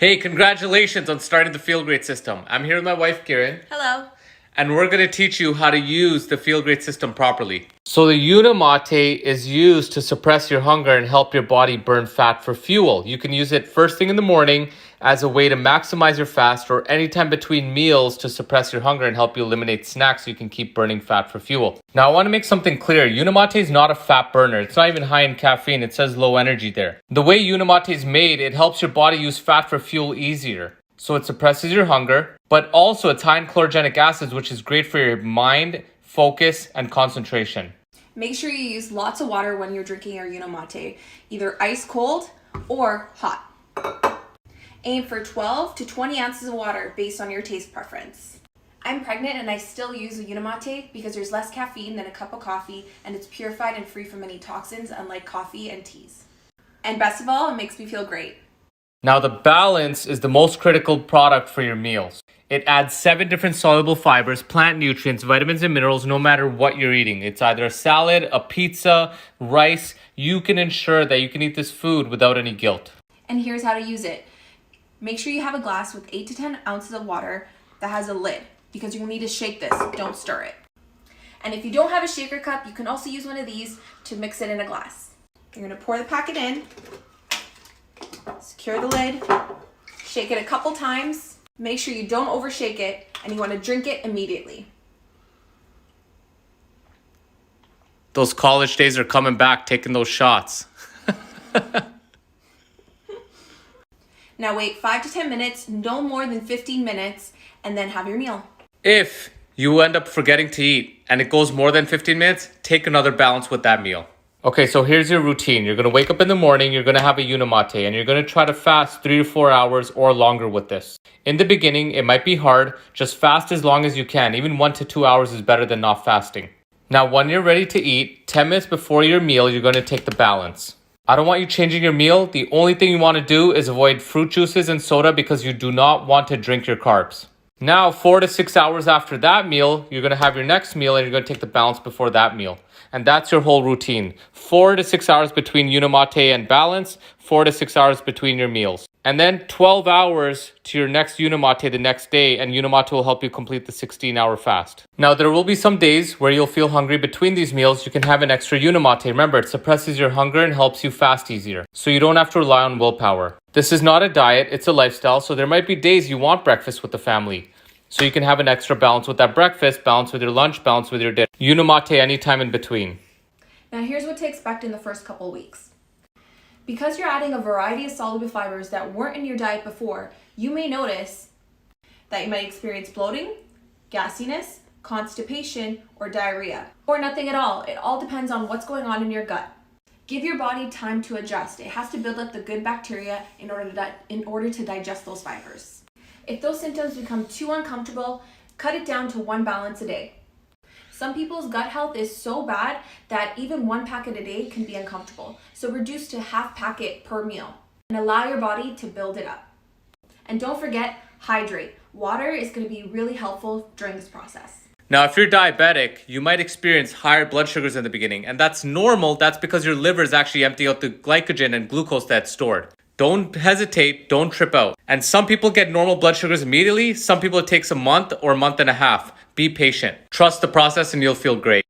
Hey, congratulations on starting the Feel Great system. I'm here with my wife, Karen. Hello. And we're going to teach you how to use the Feel Great system properly. So the Unimate is used to suppress your hunger and help your body burn fat for fuel. You can use it first thing in the morning as a way to maximize your fast, or anytime between meals to suppress your hunger and help you eliminate snacks so you can keep burning fat for fuel. Now I want to make something clear. Unimate is not a fat burner. It's not even high in caffeine. It says low energy there. The way Unimate is made, it helps your body use fat for fuel easier. So it suppresses your hunger, but also it's high in chlorogenic acids, which is great for your mind, focus, and concentration. Make sure you use lots of water when you're drinking your Unimate, either ice cold or hot. Aim for 12 to 20 ounces of water based on your taste preference. I'm pregnant and I still use a Unimate because there's less caffeine than a cup of coffee and it's purified and free from any toxins, unlike coffee and teas. And best of all, it makes me feel great. Now the balance is the most critical product for your meals. It adds 7 different soluble fibers, plant nutrients, vitamins, and minerals no matter what you're eating. It's either a salad, a pizza, rice. You can ensure that you can eat this food without any guilt. And here's how to use it. Make sure you have a glass with 8 to 10 ounces of water that has a lid, because you will need to shake this, don't stir it. And if you don't have a shaker cup, you can also use one of these to mix it in a glass. You're gonna pour the packet in, secure the lid, shake it a couple times, make sure you don't overshake it, and you wanna drink it immediately. Those college days are coming back, taking those shots. Now wait 5 to 10 minutes, no more than 15 minutes, and then have your meal. If you end up forgetting to eat and it goes more than 15 minutes, take another balance with that meal. Okay, so here's your routine. You're going to wake up in the morning, you're going to have a Unimate, and you're going to try to fast 3 to 4 hours or longer with this. In the beginning, it might be hard. Just fast as long as you can. Even 1 to 2 hours is better than not fasting. Now, when you're ready to eat, 10 minutes before your meal, you're going to take the balance. I don't want you changing your meal. The only thing you want to do is avoid fruit juices and soda because you do not want to drink your carbs. Now, 4 to 6 hours after that meal, you're going to have your next meal and you're going to take the balance before that meal. And that's your whole routine. 4 to 6 hours between Unimate and balance, 4 to 6 hours between your meals. And then 12 hours to your next Unimate the next day, and Unimate will help you complete the 16-hour fast. Now, there will be some days where you'll feel hungry between these meals. You can have an extra Unimate. Remember, it suppresses your hunger and helps you fast easier, so you don't have to rely on willpower. This is not a diet, it's a lifestyle, so there might be days you want breakfast with the family. So you can have an extra balance with that breakfast, balance with your lunch, balance with your dinner. Unimate anytime in between. Now here's what to expect in the first couple weeks. Because you're adding a variety of soluble fibers that weren't in your diet before, you may notice that you might experience bloating, gassiness, constipation, or diarrhea, or nothing at all. It all depends on what's going on in your gut. Give your body time to adjust. It has to build up the good bacteria in order to digest those fibers. If those symptoms become too uncomfortable, cut it down to 1 balance a day. Some people's gut health is so bad that even 1 packet a day can be uncomfortable. So reduce to half packet per meal and allow your body to build it up. And don't forget, hydrate. Water is going to be really helpful during this process. Now, if you're diabetic, you might experience higher blood sugars in the beginning, and that's normal. That's because your liver is actually emptying out the glycogen and glucose that's stored. Don't hesitate, don't trip out. And some people get normal blood sugars immediately. Some people it takes a month or a month and a half. Be patient. Trust the process and you'll feel great.